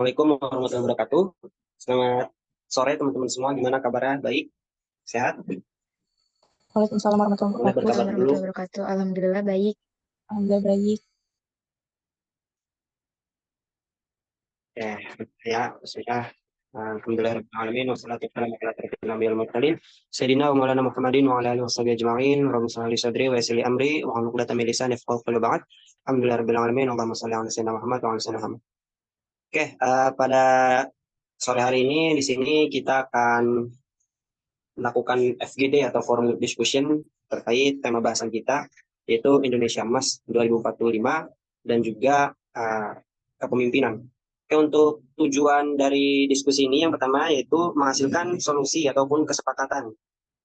Assalamualaikum warahmatullahi wabarakatuh. Selamat sore teman-teman semua. Gimana kabarnya? Baik? Sehat? Waalaikumsalam warahmatullahi Boleh wabarakatuh. berkabar dulu. Wabarakatuh. Alhamdulillah baik. Alhamdulillah baik. Ya, bismillah. Alhamdulillahirrahmanirrahim. Wassalatu wassalamu ala asyrofil anbiya'i wal mursalin. Sayyidina wa maulana Muhammadin wa ala alihi washabihi ajma'in. Rabbi shrah li sadri wa yassir li amri wa hlul 'uqdatam min lisani yafqahu qawli ba'd. Alhamdulillahirabbil alamin. Allahumma shalli ala sayyidina Muhammad wa ala sayyidina Muhammad. Pada sore hari ini di sini kita akan melakukan FGD atau Forum Discussion terkait tema bahasan kita, yaitu Indonesia Emas 2045 dan juga kepemimpinan. Untuk tujuan dari diskusi ini yang pertama yaitu menghasilkan solusi ataupun kesepakatan.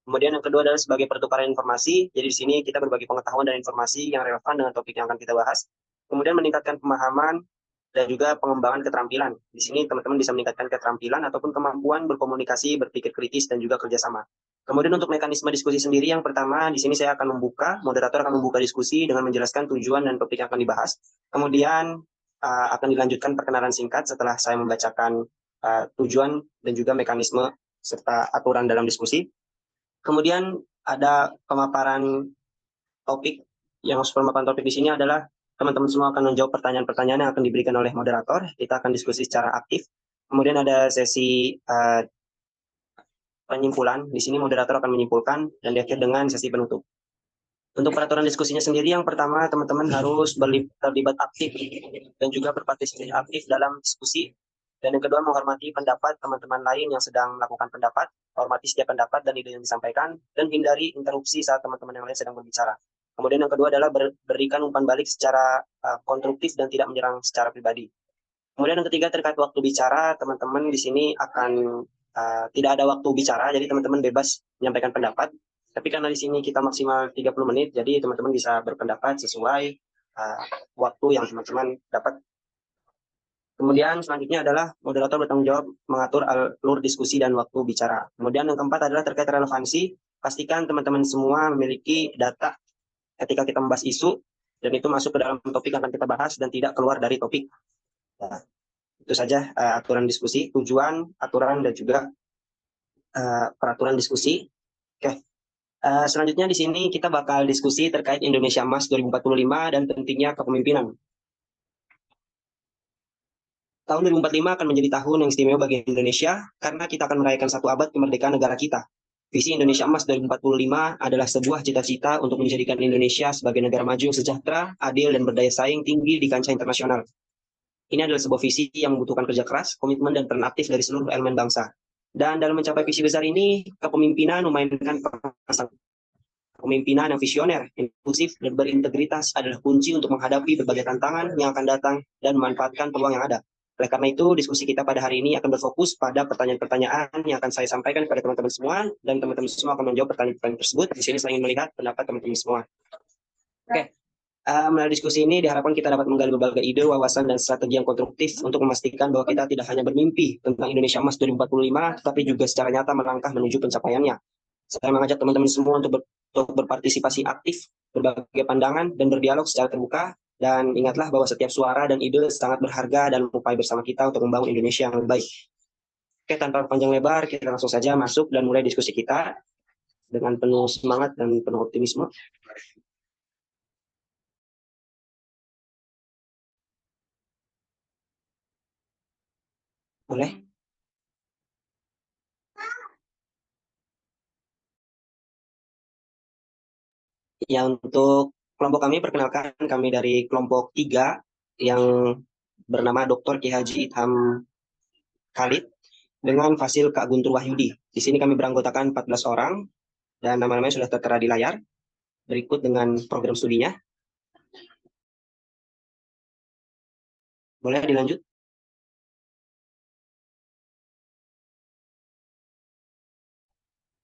Kemudian yang kedua adalah sebagai pertukaran informasi. Jadi di sini kita berbagi pengetahuan dan informasi yang relevan dengan topik yang akan kita bahas. Kemudian meningkatkan pemahaman dan juga pengembangan keterampilan. Di sini teman-teman bisa meningkatkan keterampilan ataupun kemampuan berkomunikasi, berpikir kritis, dan juga kerjasama. Kemudian untuk mekanisme diskusi sendiri, yang pertama di sini saya akan moderator akan membuka diskusi dengan menjelaskan tujuan dan topik yang akan dibahas. Kemudian akan dilanjutkan perkenalan singkat setelah saya membacakan tujuan dan juga mekanisme serta aturan dalam diskusi. Kemudian ada pemaparan topik. Yang pemaparan topik di sini adalah teman-teman semua akan menjawab pertanyaan-pertanyaan yang akan diberikan oleh moderator. Kita akan diskusi secara aktif. Kemudian ada sesi penyimpulan. Di sini moderator akan menyimpulkan dan diakhiri dengan sesi penutup. Untuk peraturan diskusinya sendiri, yang pertama teman-teman harus terlibat aktif dan juga berpartisipasi aktif dalam diskusi. Dan yang kedua, menghormati pendapat teman-teman lain yang sedang melakukan pendapat, hormati setiap pendapat dan ide yang disampaikan, dan hindari interupsi saat teman-teman yang lain sedang berbicara. Kemudian yang kedua adalah berikan umpan balik secara konstruktif dan tidak menyerang secara pribadi. Kemudian yang ketiga terkait waktu bicara, teman-teman di sini akan tidak ada waktu bicara, jadi teman-teman bebas menyampaikan pendapat. Tapi karena di sini kita maksimal 30 menit, jadi teman-teman bisa berpendapat sesuai waktu yang teman-teman dapat. Kemudian selanjutnya adalah moderator bertanggung jawab mengatur alur diskusi dan waktu bicara. Kemudian yang keempat adalah terkait relevansi. Pastikan teman-teman semua memiliki data ketika kita membahas isu, dan itu masuk ke dalam topik yang akan kita bahas dan tidak keluar dari topik. Nah, itu saja aturan diskusi, tujuan, aturan, dan juga peraturan diskusi. Oke. Selanjutnya di sini kita bakal diskusi terkait Indonesia Emas 2045 dan pentingnya kepemimpinan. Tahun 2045 akan menjadi tahun yang istimewa bagi Indonesia karena kita akan merayakan 1 abad kemerdekaan negara kita. Visi Indonesia Emas 2045 adalah sebuah cita-cita untuk menjadikan Indonesia sebagai negara maju, sejahtera, adil, dan berdaya saing tinggi di kancah internasional. Ini adalah sebuah visi yang membutuhkan kerja keras, komitmen, dan peran aktif dari seluruh elemen bangsa. Dan dalam mencapai visi besar ini, kepemimpinan memainkan peran. Kepemimpinan yang visioner, inklusif, dan berintegritas adalah kunci untuk menghadapi berbagai tantangan yang akan datang dan memanfaatkan peluang yang ada. Oleh karena itu, diskusi kita pada hari ini akan berfokus pada pertanyaan-pertanyaan yang akan saya sampaikan kepada teman-teman semua, dan teman-teman semua akan menjawab pertanyaan-pertanyaan tersebut. Di sini saya ingin melihat pendapat teman-teman semua. Oke. Melalui diskusi ini diharapkan kita dapat menggali berbagai ide, wawasan, dan strategi yang konstruktif untuk memastikan bahwa kita tidak hanya bermimpi tentang Indonesia Emas 2045, tapi juga secara nyata melangkah menuju pencapaiannya. Saya mengajak teman-teman semua untuk berpartisipasi aktif, berbagai pandangan, dan berdialog secara terbuka. Dan ingatlah bahwa setiap suara dan ide sangat berharga dalam upaya bersama kita untuk membangun Indonesia yang lebih baik. Oke, tanpa panjang lebar, kita langsung saja masuk dan mulai diskusi kita dengan penuh semangat dan penuh optimisme. Boleh? Ya, untuk kelompok kami, perkenalkan kami dari kelompok 3 yang bernama Dr. Ki Haji Itham Khalid dengan Fasil Kak Guntur Wahyudi. Di sini kami beranggotakan 14 orang dan nama-namanya sudah tertera di layar. Berikut dengan program studinya. Boleh dilanjut?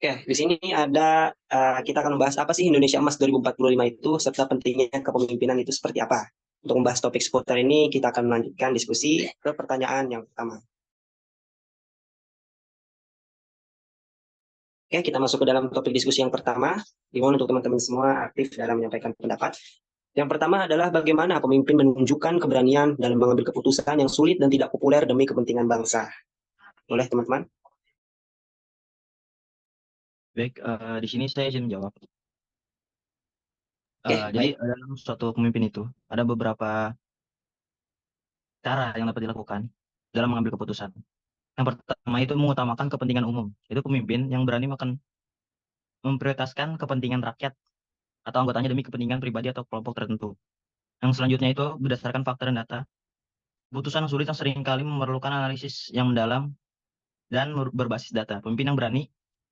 Oke, di sini ada kita akan membahas apa sih Indonesia Emas 2045 itu serta pentingnya kepemimpinan itu seperti apa. Untuk membahas topik seputar ini, kita akan melanjutkan diskusi ke pertanyaan yang pertama. Oke, kita masuk ke dalam topik diskusi yang pertama. Dimohon untuk teman-teman semua aktif dalam menyampaikan pendapat. Yang pertama adalah bagaimana pemimpin menunjukkan keberanian dalam mengambil keputusan yang sulit dan tidak populer demi kepentingan bangsa. Boleh teman-teman? Baik, di sini saya izin menjawab. Oke, Jadi baik. dalam suatu pemimpin itu ada beberapa cara yang dapat dilakukan dalam mengambil keputusan. Yang pertama itu mengutamakan kepentingan umum. Itu pemimpin yang berani akan memprioritaskan kepentingan rakyat atau anggotanya demi kepentingan pribadi atau kelompok tertentu. Yang selanjutnya itu berdasarkan fakta dan data. Keputusan sulit yang seringkali memerlukan analisis yang mendalam dan berbasis data. Pemimpin yang berani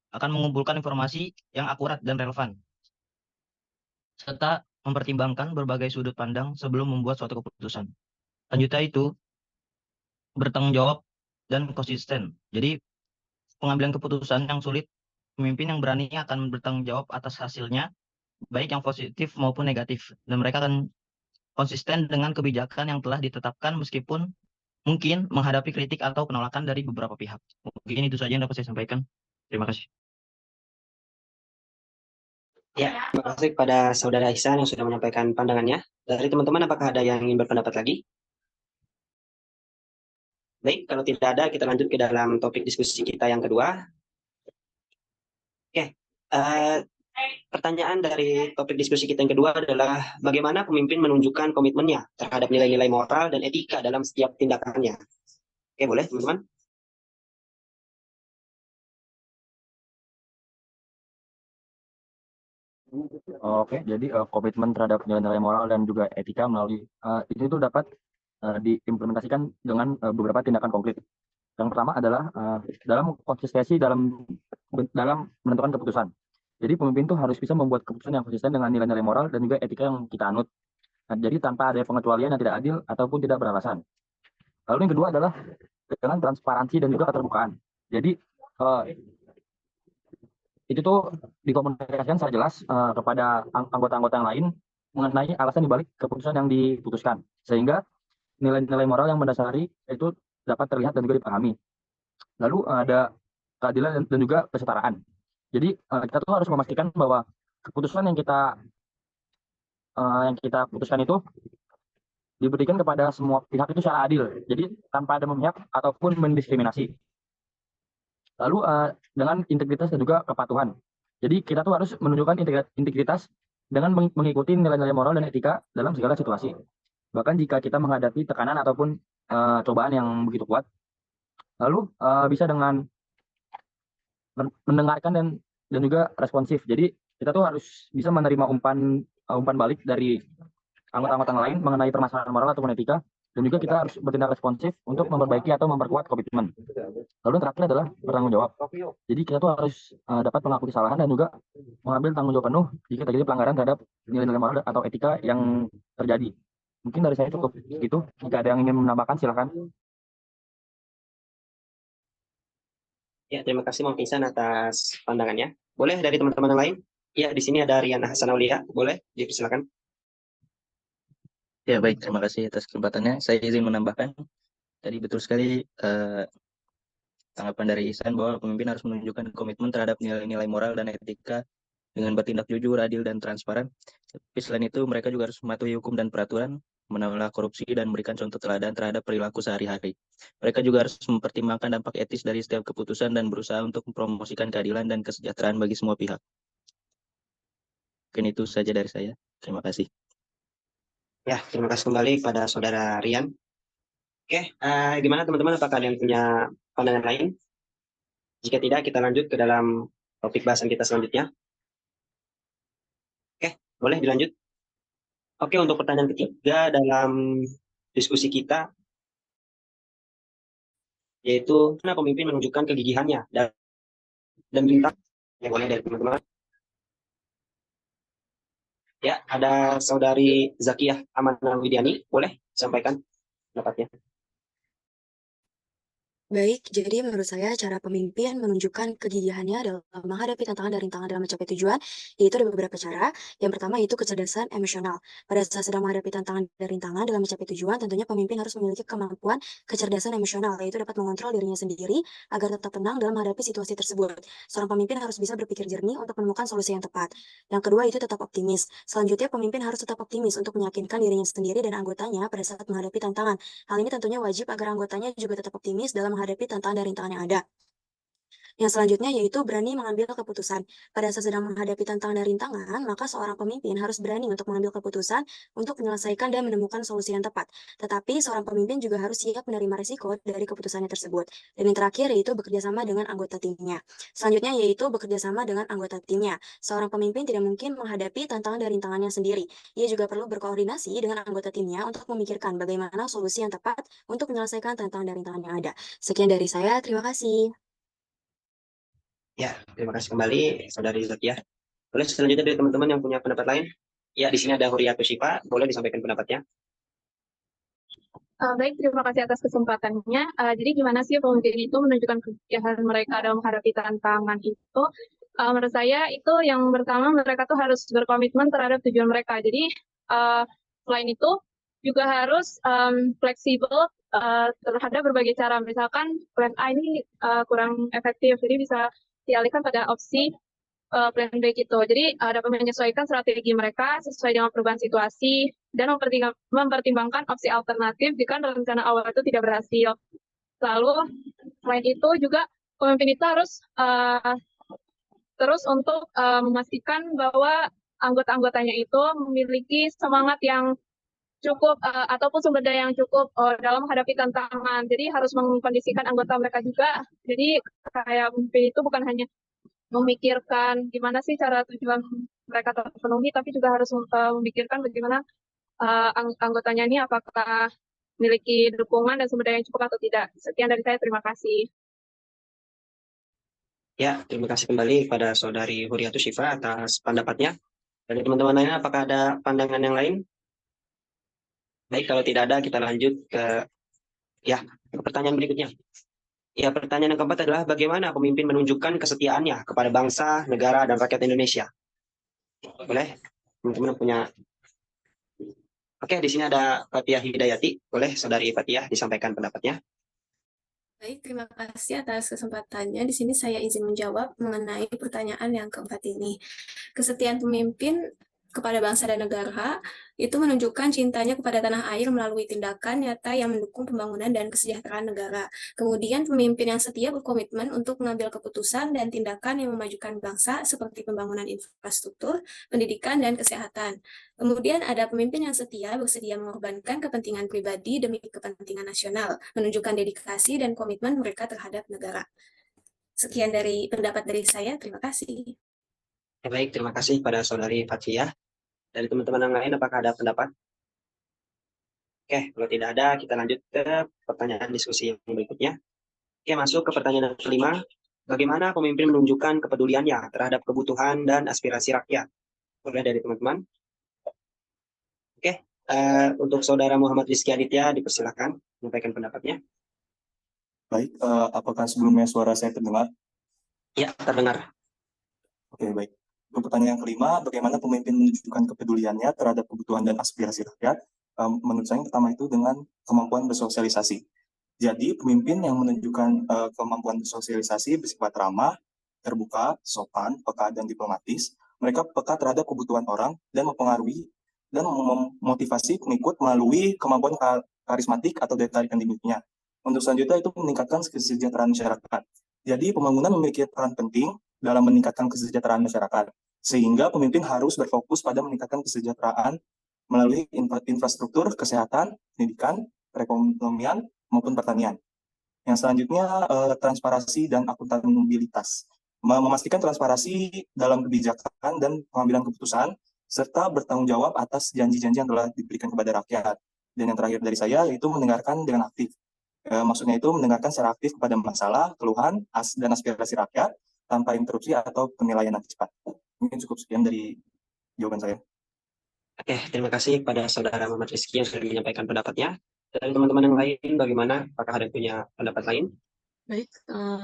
akan mengumpulkan informasi yang akurat dan relevan, serta mempertimbangkan berbagai sudut pandang sebelum membuat suatu keputusan. Selanjutnya itu bertanggung jawab dan konsisten. Jadi pengambilan keputusan yang sulit, pemimpin yang berani akan bertanggung jawab atas hasilnya, baik yang positif maupun negatif. Dan mereka akan konsisten dengan kebijakan yang telah ditetapkan meskipun mungkin menghadapi kritik atau penolakan dari beberapa pihak. Mungkin itu saja yang dapat saya sampaikan. Terima kasih. Ya, terima kasih kepada Saudara Ihsan yang sudah menyampaikan pandangannya. Dari teman-teman, apakah ada yang ingin berpendapat lagi? Baik, kalau tidak ada, kita lanjut ke dalam topik diskusi kita yang kedua. Oke, pertanyaan dari topik diskusi kita yang kedua adalah bagaimana pemimpin menunjukkan komitmennya terhadap nilai-nilai moral dan etika dalam setiap tindakannya. Oke, boleh teman-teman? Oke, jadi komitmen terhadap nilai-nilai moral dan juga etika melalui itu dapat diimplementasikan dengan beberapa tindakan konkret. Yang pertama adalah dalam konsistensi dalam menentukan keputusan. Jadi pemimpin itu harus bisa membuat keputusan yang konsisten dengan nilai-nilai moral dan juga etika yang kita anut. Nah, jadi tanpa ada pengecualian yang tidak adil ataupun tidak beralasan. Lalu yang kedua adalah dengan transparansi dan juga keterbukaan. Jadi itu tuh dikomunikasikan secara jelas kepada anggota-anggota yang lain mengenai alasan dibalik keputusan yang diputuskan, sehingga nilai-nilai moral yang mendasari itu dapat terlihat dan juga dipahami. Lalu ada keadilan dan juga kesetaraan. Jadi kita tuh harus memastikan bahwa keputusan yang kita putuskan itu diberikan kepada semua pihak itu secara adil. Jadi tanpa ada memihak ataupun mendiskriminasi. Lalu dengan integritas dan juga kepatuhan. Jadi kita tuh harus menunjukkan integritas dengan mengikuti nilai-nilai moral dan etika dalam segala situasi. Bahkan jika kita menghadapi tekanan ataupun cobaan yang begitu kuat, lalu bisa dengan mendengarkan dan juga responsif. Jadi kita tuh harus bisa menerima umpan balik dari anggota-anggota lain mengenai permasalahan moral ataupun etika, dan juga kita harus bertindak responsif untuk memperbaiki atau memperkuat komitmen. Lalu yang terakhir adalah bertanggung jawab. Jadi kita tuh harus dapat mengakui kesalahan dan juga mengambil tanggung jawab penuh jika terjadi pelanggaran terhadap nilai-nilai moral atau etika yang terjadi. Mungkin dari saya cukup gitu. Jika ada yang ingin menambahkan, silakan. Ya, terima kasih Mang Ihsan atas pandangannya. Boleh dari teman-teman yang lain? Ya, di sini ada Rian Hasanaulia. Boleh, dipersilakan. Ya, baik. Terima kasih atas kesempatannya. Saya izin menambahkan. Tadi betul sekali tanggapan dari Ihsan bahwa pemimpin harus menunjukkan komitmen terhadap nilai-nilai moral dan etika dengan bertindak jujur, adil, dan transparan. Tapi selain itu, mereka juga harus mematuhi hukum dan peraturan, menolak korupsi, dan memberikan contoh teladan terhadap perilaku sehari-hari. Mereka juga harus mempertimbangkan dampak etis dari setiap keputusan dan berusaha untuk mempromosikan keadilan dan kesejahteraan bagi semua pihak. Mungkin itu saja dari saya. Terima kasih. Ya, terima kasih kembali pada Saudara Rian. Oke, gimana teman-teman? Apakah ada yang punya pandangan lain? Jika tidak, kita lanjut ke dalam topik bahasan kita selanjutnya. Oke, boleh dilanjut? Oke, untuk pertanyaan ketiga dalam diskusi kita, yaitu mana pemimpin menunjukkan kegigihannya dan bintang. Ya, boleh dari teman-teman. Ya, ada Saudari Zakiyah Amanah Widiani, boleh sampaikan pendapatnya. Baik, jadi menurut saya cara pemimpin menunjukkan kegigihannya dalam menghadapi tantangan dan rintangan dalam mencapai tujuan, yaitu ada beberapa cara. Yang pertama yaitu kecerdasan emosional. Pada saat sedang menghadapi tantangan dan rintangan dalam mencapai tujuan, tentunya pemimpin harus memiliki kemampuan kecerdasan emosional, yaitu dapat mengontrol dirinya sendiri agar tetap tenang dalam menghadapi situasi tersebut. Seorang pemimpin harus bisa berpikir jernih untuk menemukan solusi yang tepat. Yang kedua itu tetap optimis. Selanjutnya pemimpin harus tetap optimis untuk meyakinkan dirinya sendiri dan anggotanya pada saat menghadapi tantangan. Hal ini tentunya wajib agar anggotanya juga tetap optimis dalam menghadapi tantangan dan rintangan yang ada. Yang selanjutnya yaitu berani mengambil keputusan. Pada saat sedang menghadapi tantangan dan rintangan, maka seorang pemimpin harus berani untuk mengambil keputusan untuk menyelesaikan dan menemukan solusi yang tepat. Tetapi seorang pemimpin juga harus siap menerima risiko dari keputusannya tersebut. Dan yang terakhir yaitu bekerja sama dengan anggota timnya. Selanjutnya yaitu bekerja sama dengan anggota timnya. Seorang pemimpin tidak mungkin menghadapi tantangan dan rintangannya sendiri. Ia juga perlu berkoordinasi dengan anggota timnya untuk memikirkan bagaimana solusi yang tepat untuk menyelesaikan tantangan dan rintangan yang ada. Sekian dari saya, terima kasih. Ya, terima kasih kembali Saudari Zakia. Boleh selanjutnya dari teman-teman yang punya pendapat lain? Ya, di sini ada Huriatus Syifa, boleh disampaikan pendapatnya. Baik, terima kasih atas kesempatannya. Jadi gimana sih pemimpin itu menunjukkan kegigihan mereka dalam menghadapi tantangan itu? Menurut saya itu yang pertama mereka tuh harus berkomitmen terhadap tujuan mereka. Jadi selain itu juga harus fleksibel terhadap berbagai cara. Misalkan plan A ini kurang efektif, jadi bisa dialihkan pada opsi plan B gitu. Jadi dapat menyesuaikan strategi mereka sesuai dengan perubahan situasi dan mempertimbangkan opsi alternatif jika rencana awal itu tidak berhasil. Lalu selain itu juga pemimpin itu harus terus untuk memastikan bahwa anggota-anggotanya itu memiliki semangat yang cukup ataupun sumber daya yang cukup dalam menghadapi tantangan. Jadi harus mengkondisikan anggota mereka juga. Jadi kayak pemimpin itu bukan hanya memikirkan gimana sih cara tujuan mereka terpenuhi, tapi juga harus memikirkan bagaimana anggotanya ini apakah memiliki dukungan dan sumber daya yang cukup atau tidak. Sekian dari saya, terima kasih. Ya, terima kasih kembali kepada Saudari Huriatus Syifa atas pendapatnya. Dari teman-teman lain, apakah ada pandangan yang lain? Baik, kalau tidak ada, kita lanjut ke pertanyaan berikutnya. Ya, pertanyaan yang keempat adalah bagaimana pemimpin menunjukkan kesetiaannya kepada bangsa, negara, dan rakyat Indonesia? Boleh? Teman-teman punya... Oke, di sini ada Fathia Hidayati. Boleh Saudari Fathia disampaikan pendapatnya? Baik, terima kasih atas kesempatannya. Di sini saya izin menjawab mengenai pertanyaan yang keempat ini. Kesetiaan pemimpin kepada bangsa dan negara itu menunjukkan cintanya kepada tanah air melalui tindakan nyata yang mendukung pembangunan dan kesejahteraan negara. Kemudian pemimpin yang setia berkomitmen untuk mengambil keputusan dan tindakan yang memajukan bangsa seperti pembangunan infrastruktur, pendidikan, dan kesehatan. Kemudian ada pemimpin yang setia bersedia mengorbankan kepentingan pribadi demi kepentingan nasional, menunjukkan dedikasi dan komitmen mereka terhadap negara. Sekian dari pendapat dari saya, terima kasih. Baik, terima kasih pada Saudari Fathia. Dari teman-teman yang lain, apakah ada pendapat? Oke, kalau tidak ada, kita lanjut ke pertanyaan diskusi yang berikutnya. Oke, masuk ke pertanyaan yang kelima. Bagaimana pemimpin menunjukkan kepeduliannya terhadap kebutuhan dan aspirasi rakyat? Boleh dari teman-teman? Oke, untuk Saudara Muhammad Rizky Aditya, dipersilakan menyampaikan pendapatnya. Baik, apakah sebelumnya suara saya terdengar? Ya, terdengar. Oke, baik. Untuk pertanyaan yang kelima, bagaimana pemimpin menunjukkan kepeduliannya terhadap kebutuhan dan aspirasi rakyat? Menurut saya yang pertama itu dengan kemampuan bersosialisasi. Jadi pemimpin yang menunjukkan kemampuan bersosialisasi bersifat ramah, terbuka, sopan, peka, dan diplomatis. Mereka peka terhadap kebutuhan orang dan mempengaruhi dan memotivasi pengikut melalui kemampuan karismatik atau daya tarik yang dimilikinya. Untuk selanjutnya itu meningkatkan kesejahteraan masyarakat. Jadi pembangunan memiliki peran penting dalam meningkatkan kesejahteraan masyarakat. Sehingga pemimpin harus berfokus pada meningkatkan kesejahteraan melalui infrastruktur, kesehatan, pendidikan, perekonomian, maupun pertanian. Yang selanjutnya, transparansi dan akuntabilitas. Memastikan transparansi dalam kebijakan dan pengambilan keputusan, serta bertanggung jawab atas janji-janji yang telah diberikan kepada rakyat. Dan yang terakhir dari saya, yaitu mendengarkan dengan aktif. Maksudnya itu mendengarkan secara aktif kepada masalah, keluhan, dan aspirasi rakyat, tanpa interupsi atau penilaian yang cepat. Mungkin cukup sekian dari jawaban saya. Oke, terima kasih pada Saudara Muhammad Rizky yang sudah menyampaikan pendapatnya. Dan teman-teman yang lain bagaimana? Apakah ada yang punya pendapat lain? Baik,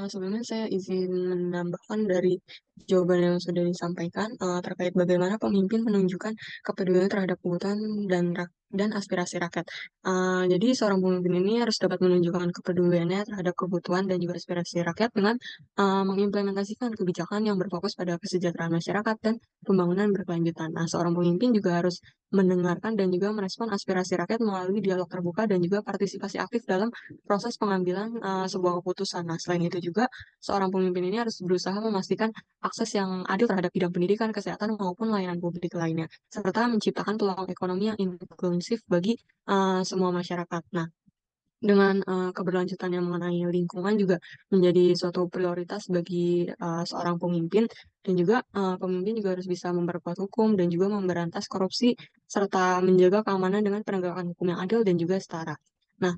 sebelumnya saya izin menambahkan dari jawaban yang sudah disampaikan terkait bagaimana pemimpin menunjukkan kepedulian terhadap kebutuhan dan aspirasi rakyat. Jadi seorang pemimpin ini harus dapat menunjukkan kepeduliannya terhadap kebutuhan dan juga aspirasi rakyat dengan mengimplementasikan kebijakan yang berfokus pada kesejahteraan masyarakat dan pembangunan berkelanjutan. Nah, seorang pemimpin juga harus mendengarkan dan juga merespon aspirasi rakyat melalui dialog terbuka dan juga partisipasi aktif dalam proses pengambilan sebuah keputusan. Nah, selain itu juga seorang pemimpin ini harus berusaha memastikan akses yang adil terhadap bidang pendidikan, kesehatan maupun layanan publik lainnya, serta menciptakan peluang ekonomi yang inklusif bagi semua masyarakat. Nah, dengan keberlanjutan yang mengenai lingkungan juga menjadi suatu prioritas bagi seorang pemimpin dan juga pemimpin juga harus bisa memperkuat hukum dan juga memberantas korupsi serta menjaga keamanan dengan penegakan hukum yang adil dan juga setara. Nah,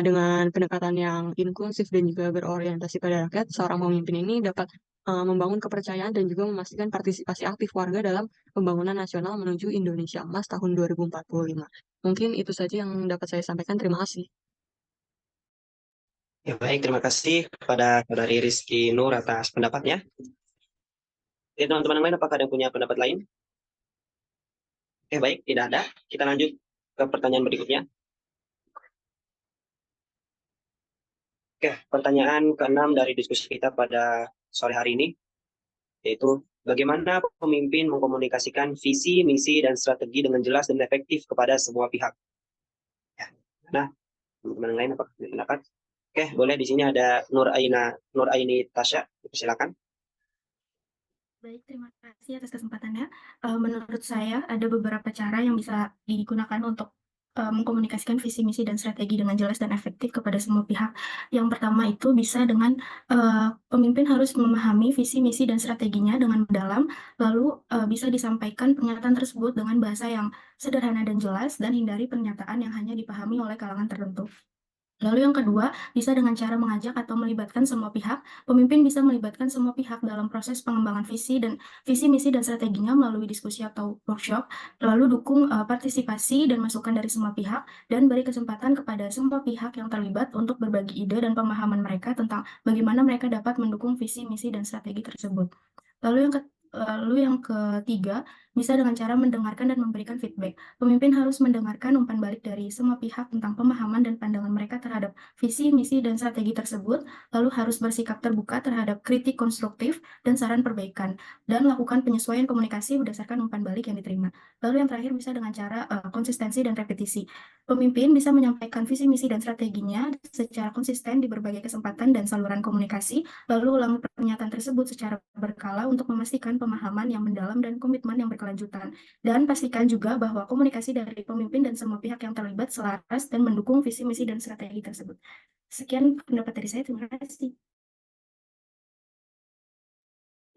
dengan pendekatan yang inklusif dan juga berorientasi pada rakyat, seorang pemimpin ini dapat membangun kepercayaan dan juga memastikan partisipasi aktif warga dalam pembangunan nasional menuju Indonesia Emas tahun 2045. Mungkin itu saja yang dapat saya sampaikan. Terima kasih. Ya, baik, terima kasih kepada Saudari Rizky Nur atas pendapatnya. Oke, teman-teman yang lain, apakah ada yang punya pendapat lain? Oke, baik, tidak ada. Kita lanjut ke pertanyaan berikutnya. Oke, pertanyaan ke-6 dari diskusi kita pada sore hari ini, yaitu bagaimana pemimpin mengkomunikasikan visi, misi, dan strategi dengan jelas dan efektif kepada semua pihak. Ya, nah, teman-teman yang lain apakah punya pendapat? Oke, boleh di sini ada Nur Aini Tasya, silakan. Baik, terima kasih atas kesempatannya. Menurut saya ada beberapa cara yang bisa digunakan untuk mengkomunikasikan visi, misi, dan strategi dengan jelas dan efektif kepada semua pihak. Yang pertama itu bisa dengan pemimpin harus memahami visi, misi, dan strateginya dengan mendalam, lalu bisa disampaikan pernyataan tersebut dengan bahasa yang sederhana dan jelas, dan hindari pernyataan yang hanya dipahami oleh kalangan tertentu. Lalu yang kedua, bisa dengan cara mengajak atau melibatkan semua pihak. Pemimpin bisa melibatkan semua pihak dalam proses pengembangan visi, misi, dan strateginya melalui diskusi atau workshop. Lalu dukung partisipasi dan masukan dari semua pihak, dan beri kesempatan kepada semua pihak yang terlibat untuk berbagi ide dan pemahaman mereka tentang bagaimana mereka dapat mendukung visi, misi, dan strategi tersebut. Lalu yang ketiga, bisa dengan cara mendengarkan dan memberikan feedback. Pemimpin harus mendengarkan umpan balik dari semua pihak tentang pemahaman dan pandangan mereka terhadap visi, misi, dan strategi tersebut, lalu harus bersikap terbuka terhadap kritik konstruktif dan saran perbaikan, dan lakukan penyesuaian komunikasi berdasarkan umpan balik yang diterima. Lalu yang terakhir bisa dengan cara konsistensi dan repetisi. Pemimpin bisa menyampaikan visi, misi, dan strateginya secara konsisten di berbagai kesempatan dan saluran komunikasi, lalu ulangi pernyataan tersebut secara berkala untuk memastikan pemahaman yang mendalam dan komitmen yang berkelanjutan. Dan pastikan juga bahwa komunikasi dari pemimpin dan semua pihak yang terlibat selaras dan mendukung visi, misi, dan strategi tersebut. Sekian pendapat dari saya, terima kasih.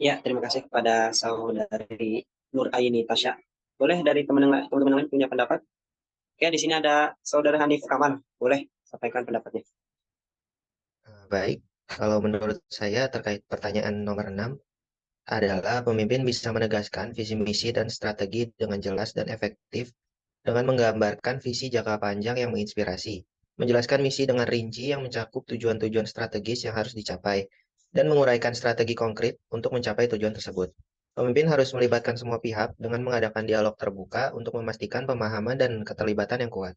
Ya, terima kasih kepada Saudari Nur Aini Tasya. Boleh dari teman-teman lain punya pendapat? Oke, di sini ada Saudara Hanif Kamal. Boleh sampaikan pendapatnya. Baik, kalau menurut saya terkait pertanyaan nomor 6 adalah pemimpin bisa menegaskan visi misi dan strategi dengan jelas dan efektif dengan menggambarkan visi jangka panjang yang menginspirasi, menjelaskan misi dengan rinci yang mencakup tujuan-tujuan strategis yang harus dicapai, dan menguraikan strategi konkret untuk mencapai tujuan tersebut. Pemimpin harus melibatkan semua pihak dengan mengadakan dialog terbuka untuk memastikan pemahaman dan keterlibatan yang kuat,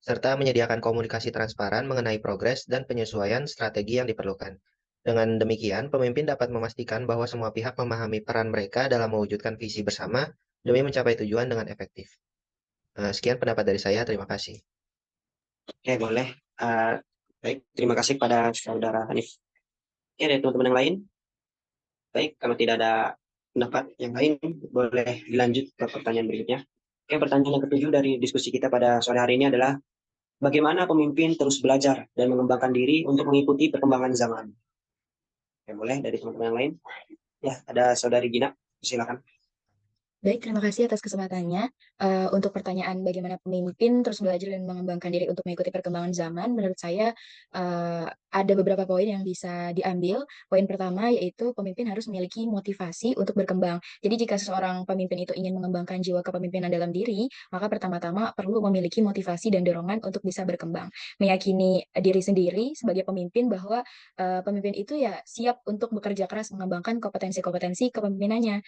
serta menyediakan komunikasi transparan mengenai progres dan penyesuaian strategi yang diperlukan. Dengan demikian, pemimpin dapat memastikan bahwa semua pihak memahami peran mereka dalam mewujudkan visi bersama demi mencapai tujuan dengan efektif. Sekian pendapat dari saya, terima kasih. Oke, boleh. Baik, terima kasih kepada Saudara Hanif. Oke, ada teman-teman yang lain? Baik, kalau tidak ada pendapat yang lain, boleh dilanjut ke pertanyaan berikutnya. Oke, pertanyaan yang ketujuh dari diskusi kita pada sore hari ini adalah bagaimana pemimpin terus belajar dan mengembangkan diri untuk mengikuti perkembangan zaman. Oke, boleh dari teman-teman yang lain? Ya, ada Saudari Gina, silakan. Baik, terima kasih atas kesempatannya. Untuk pertanyaan bagaimana pemimpin terus belajar dan mengembangkan diri untuk mengikuti perkembangan zaman, menurut saya ada beberapa poin yang bisa diambil. Poin pertama yaitu pemimpin harus memiliki motivasi untuk berkembang. Jadi jika seseorang pemimpin itu ingin mengembangkan jiwa kepemimpinan dalam diri, maka pertama-tama perlu memiliki motivasi dan dorongan untuk bisa berkembang. Meyakini diri sendiri sebagai pemimpin bahwa pemimpin itu ya siap untuk bekerja keras mengembangkan kompetensi-kompetensi kepemimpinannya.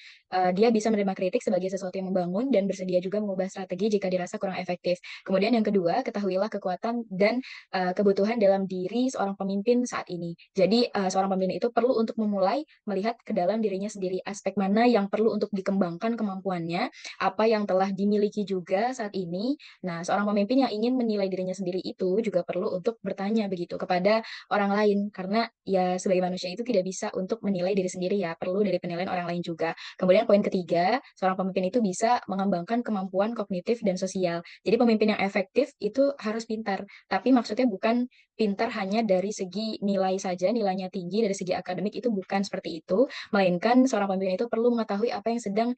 Dia bisa menerima kritik sebagai sesuatu yang membangun dan bersedia juga mengubah strategi jika dirasa kurang efektif. Kemudian yang kedua, ketahuilah kekuatan dan kebutuhan dalam diri seorang pemimpin saat ini. Jadi seorang pemimpin itu perlu untuk memulai melihat ke dalam dirinya sendiri aspek mana yang perlu untuk dikembangkan kemampuannya, apa yang telah dimiliki juga saat ini. Nah, seorang pemimpin yang ingin menilai dirinya sendiri itu juga perlu untuk bertanya begitu kepada orang lain karena ya sebagai manusia itu tidak bisa untuk menilai diri sendiri ya, perlu dari penilaian orang lain juga. Kemudian poin ketiga, seorang pemimpin itu bisa mengembangkan kemampuan kognitif dan sosial. Jadi pemimpin yang efektif itu harus pintar, tapi maksudnya bukan pintar hanya dari segi nilai saja, nilainya tinggi dari segi akademik itu bukan seperti itu, melainkan seorang pemimpin itu perlu mengetahui apa yang sedang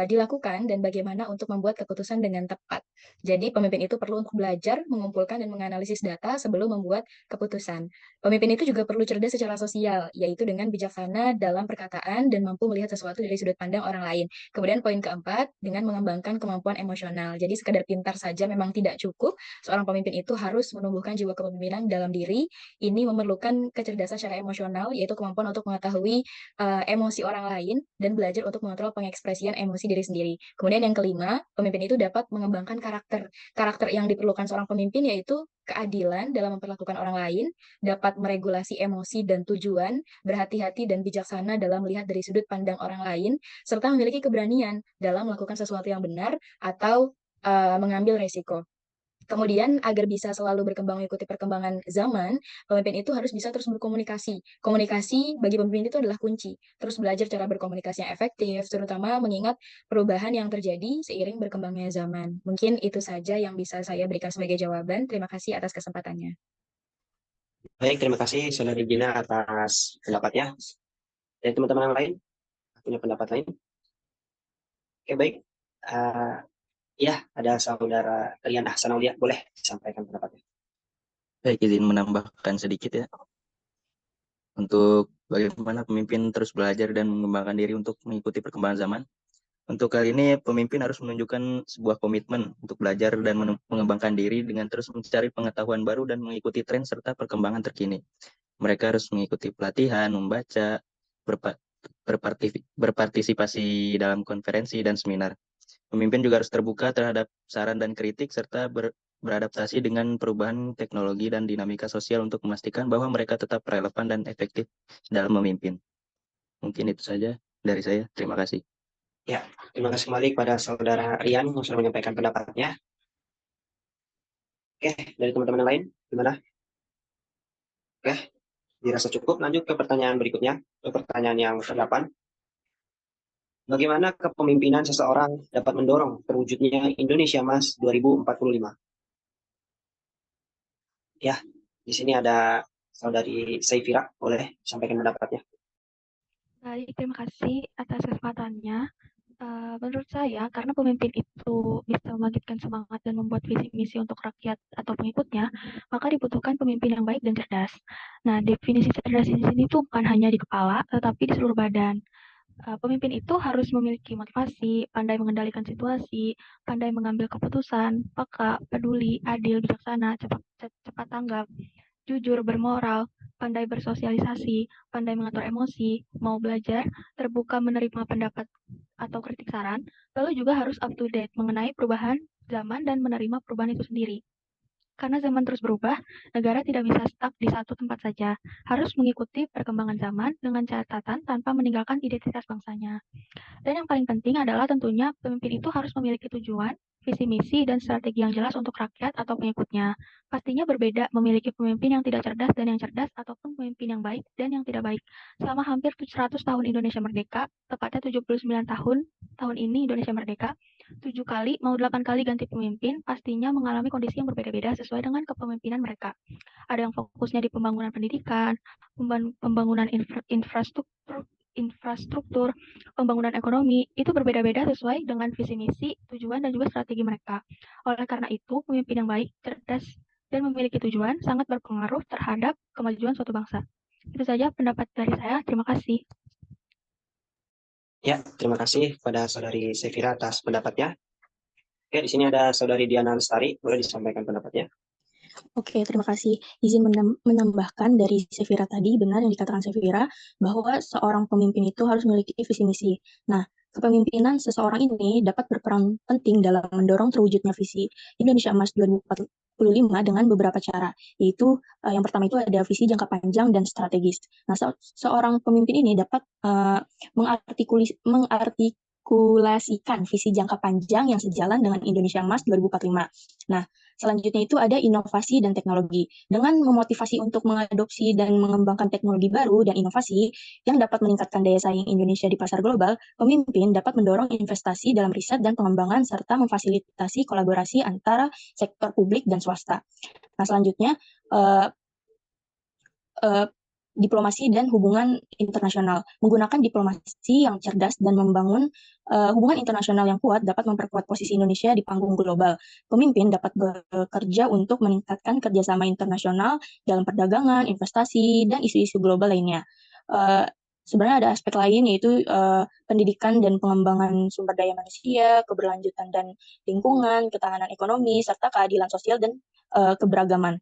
dilakukan dan bagaimana untuk membuat keputusan dengan tepat. Jadi pemimpin itu perlu untuk belajar, mengumpulkan dan menganalisis data sebelum membuat keputusan. Pemimpin itu juga perlu cerdas secara sosial, yaitu dengan bijaksana dalam perkataan dan mampu melihat sesuatu dari sudut pandang orang lain. Kemudian poin keempat, dengan mengembangkan kemampuan emosional. Jadi sekadar pintar saja memang tidak cukup, seorang pemimpin itu harus menumbuhkan jiwa kepemimpinan dalam diri. Ini memerlukan kecerdasan secara emosional, yaitu kemampuan untuk mengetahui emosi orang lain dan belajar untuk mengontrol pengekspresian emosi diri sendiri. Kemudian yang kelima, pemimpin itu dapat mengembangkan karakter. Karakter yang diperlukan seorang pemimpin yaitu keadilan dalam memperlakukan orang lain, dapat meregulasi emosi dan tujuan, berhati-hati dan bijaksana dalam melihat dari sudut pandang orang lain, serta memiliki keberanian dalam melakukan sesuatu yang benar atau mengambil resiko. Kemudian, agar bisa selalu berkembang mengikuti perkembangan zaman, pemimpin itu harus bisa terus berkomunikasi. Komunikasi bagi pemimpin itu adalah kunci. Terus belajar cara berkomunikasi yang efektif, terutama mengingat perubahan yang terjadi seiring berkembangnya zaman. Mungkin itu saja yang bisa saya berikan sebagai jawaban. Terima kasih atas kesempatannya. Baik, terima kasih Saudari Gina atas pendapatnya. Dan teman-teman yang lain punya pendapat lain? Oke, baik. Ya, ada Saudara Rian Ahsan Aulia, boleh disampaikan pendapatnya. Baik, izin menambahkan sedikit ya. Untuk bagaimana pemimpin terus belajar dan mengembangkan diri untuk mengikuti perkembangan zaman. Untuk kali ini, pemimpin harus menunjukkan sebuah komitmen untuk belajar dan mengembangkan diri dengan terus mencari pengetahuan baru dan mengikuti tren serta perkembangan terkini. Mereka harus mengikuti pelatihan, membaca, berpartisipasi dalam konferensi dan seminar. Pemimpin juga harus terbuka terhadap saran dan kritik serta beradaptasi dengan perubahan teknologi dan dinamika sosial untuk memastikan bahwa mereka tetap relevan dan efektif dalam memimpin. Mungkin itu saja dari saya. Terima kasih. Ya, terima kasih kembali kepada Saudara Rian yang sudah menyampaikan pendapatnya. Oke, dari teman-teman yang lain, gimana? Oke, dirasa cukup. Lanjut ke pertanyaan berikutnya, ke pertanyaan yang ke-8. Bagaimana kepemimpinan seseorang dapat mendorong terwujudnya Indonesia Emas 2045? Ya, di sini ada Saudari Saifira, boleh sampaikan pendapatnya. Baik, terima kasih atas kesempatannya. Menurut saya, karena pemimpin itu bisa membangkitkan semangat dan membuat visi misi untuk rakyat atau pengikutnya, maka dibutuhkan pemimpin yang baik dan cerdas. Nah, definisi cerdas di sini tuh bukan hanya di kepala, tetapi di seluruh badan. Pemimpin itu harus memiliki motivasi, pandai mengendalikan situasi, pandai mengambil keputusan, peka, peduli, adil, bijaksana, cepat tanggap, jujur, bermoral, pandai bersosialisasi, pandai mengatur emosi, mau belajar, terbuka menerima pendapat atau kritik saran, lalu juga harus up to date mengenai perubahan zaman dan menerima perubahan itu sendiri. Karena zaman terus berubah, negara tidak bisa stuck di satu tempat saja. Harus mengikuti perkembangan zaman dengan catatan tanpa meninggalkan identitas bangsanya. Dan yang paling penting adalah tentunya pemimpin itu harus memiliki tujuan, visi misi, dan strategi yang jelas untuk rakyat atau pengikutnya. Pastinya berbeda memiliki pemimpin yang tidak cerdas dan yang cerdas, ataupun pemimpin yang baik dan yang tidak baik. Selama hampir 100 tahun Indonesia merdeka, tepatnya 79 tahun ini Indonesia merdeka, 7 kali mau 8 kali ganti pemimpin, pastinya mengalami kondisi yang berbeda-beda sesuai dengan kepemimpinan mereka. Ada yang fokusnya di pembangunan pendidikan, pembangunan infrastruktur, pembangunan ekonomi, itu berbeda-beda sesuai dengan visi misi, tujuan, dan juga strategi mereka. Oleh karena itu, pemimpin yang baik, cerdas, dan memiliki tujuan sangat berpengaruh terhadap kemajuan suatu bangsa. Itu saja pendapat dari saya. Terima kasih. Ya, terima kasih kepada Saudari Sefira atas pendapatnya. Oke, di sini ada Saudari Diana Lestari, boleh disampaikan pendapatnya. Oke, terima kasih. Izin menambahkan dari Sefira tadi, benar yang dikatakan Sefira, bahwa seorang pemimpin itu harus memiliki visi misi. Nah, kepemimpinan seseorang ini dapat berperan penting dalam mendorong terwujudnya visi Indonesia Emas 2045 dengan beberapa cara, yaitu yang pertama itu ada visi jangka panjang dan strategis. Nah, seorang pemimpin ini dapat mengartikulasikan visi jangka panjang yang sejalan dengan Indonesia Emas 2045. Nah, selanjutnya itu ada inovasi dan teknologi. Dengan memotivasi untuk mengadopsi dan mengembangkan teknologi baru dan inovasi yang dapat meningkatkan daya saing Indonesia di pasar global, pemimpin dapat mendorong investasi dalam riset dan pengembangan serta memfasilitasi kolaborasi antara sektor publik dan swasta. Nah, selanjutnya diplomasi dan hubungan internasional. Menggunakan diplomasi yang cerdas dan membangun hubungan internasional yang kuat dapat memperkuat posisi Indonesia di panggung global. Pemimpin dapat bekerja untuk meningkatkan kerjasama internasional dalam perdagangan, investasi, dan isu-isu global lainnya. Sebenarnya ada aspek lain yaitu pendidikan dan pengembangan sumber daya manusia, keberlanjutan dan lingkungan, ketahanan ekonomi, serta keadilan sosial dan keberagaman.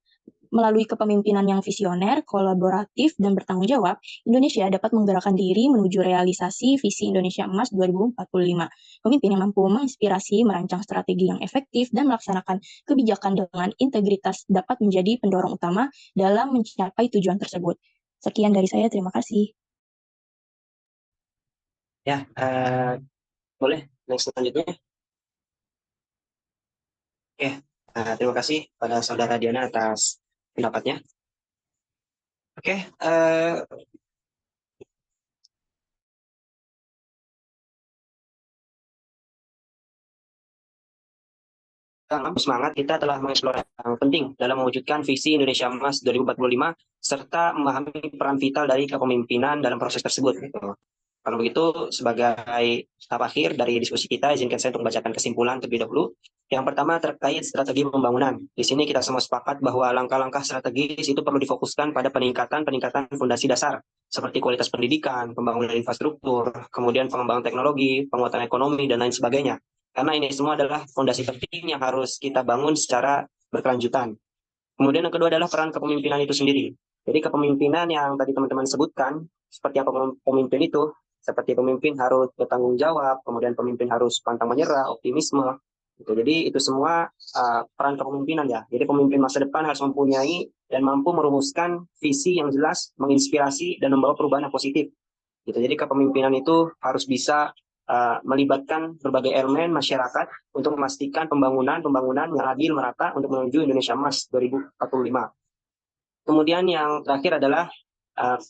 Melalui kepemimpinan yang visioner, kolaboratif, dan bertanggung jawab, Indonesia dapat menggerakkan diri menuju realisasi visi Indonesia Emas 2045. Pemimpin yang mampu menginspirasi, merancang strategi yang efektif, dan melaksanakan kebijakan dengan integritas dapat menjadi pendorong utama dalam mencapai tujuan tersebut. Sekian dari saya, terima kasih. Ya, boleh next selanjutnya. Oke, terima kasih pada Saudara Diana atas pendapatnya. Oke, dalam semangat kita telah mengeksplor yang penting dalam mewujudkan visi Indonesia Emas 2045 serta memahami peran vital dari kepemimpinan dalam proses tersebut. Gitu. Kalau begitu, sebagai tahap akhir dari diskusi kita, izinkan saya untuk membacakan kesimpulan terlebih dahulu. Yang pertama terkait strategi pembangunan. Di sini kita semua sepakat bahwa langkah-langkah strategis itu perlu difokuskan pada peningkatan fondasi dasar, seperti kualitas pendidikan, pembangunan infrastruktur, kemudian pengembangan teknologi, penguatan ekonomi, dan lain sebagainya. Karena ini semua adalah fondasi penting yang harus kita bangun secara berkelanjutan. Kemudian yang kedua adalah peran kepemimpinan itu sendiri. Jadi kepemimpinan yang tadi teman-teman sebutkan, seperti apa pemimpin itu, seperti pemimpin harus bertanggung jawab, kemudian pemimpin harus pantang menyerah, optimisme. Gitu. Jadi itu semua peran kepemimpinan ya. Jadi pemimpin masa depan harus mempunyai dan mampu merumuskan visi yang jelas, menginspirasi dan membawa perubahan yang positif. Gitu. Jadi kepemimpinan itu harus bisa melibatkan berbagai elemen masyarakat untuk memastikan pembangunan yang adil merata untuk menuju Indonesia Emas 2045. Kemudian yang terakhir adalah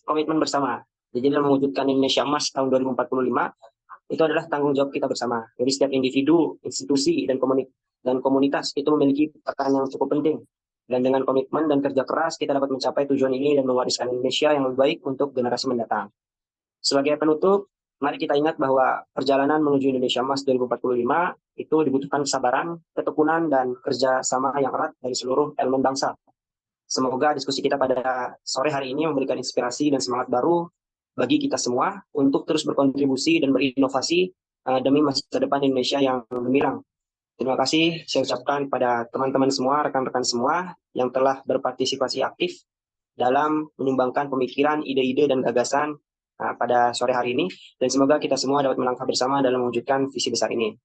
komitmen bersama. Jadi dalam mewujudkan Indonesia Emas tahun 2045 itu adalah tanggung jawab kita bersama. Jadi setiap individu, institusi, dan komunitas itu memiliki peran yang cukup penting. Dan dengan komitmen dan kerja keras kita dapat mencapai tujuan ini dan mewariskan Indonesia yang lebih baik untuk generasi mendatang. Sebagai penutup, mari kita ingat bahwa perjalanan menuju Indonesia Emas 2045 itu dibutuhkan kesabaran, ketekunan, dan kerja sama yang erat dari seluruh elemen bangsa. Semoga diskusi kita pada sore hari ini memberikan inspirasi dan semangat baru bagi kita semua untuk terus berkontribusi dan berinovasi demi masa depan Indonesia yang gemilang. Terima kasih saya ucapkan pada teman-teman semua, rekan-rekan semua yang telah berpartisipasi aktif dalam menyumbangkan pemikiran, ide-ide, dan gagasan pada sore hari ini. Dan semoga kita semua dapat melangkah bersama dalam mewujudkan visi besar ini.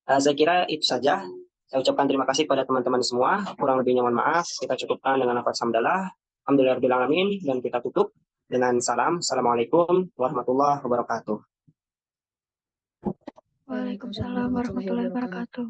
Saya kira itu saja. Saya ucapkan terima kasih pada teman-teman semua. Kurang lebihnya mohon maaf. Kita cukupkan dengan lafaz hamdalah. Alhamdulillahirrahmanirrahim. Dan kita tutup dengan salam. Assalamualaikum warahmatullahi wabarakatuh. Waalaikumsalam warahmatullahi wabarakatuh.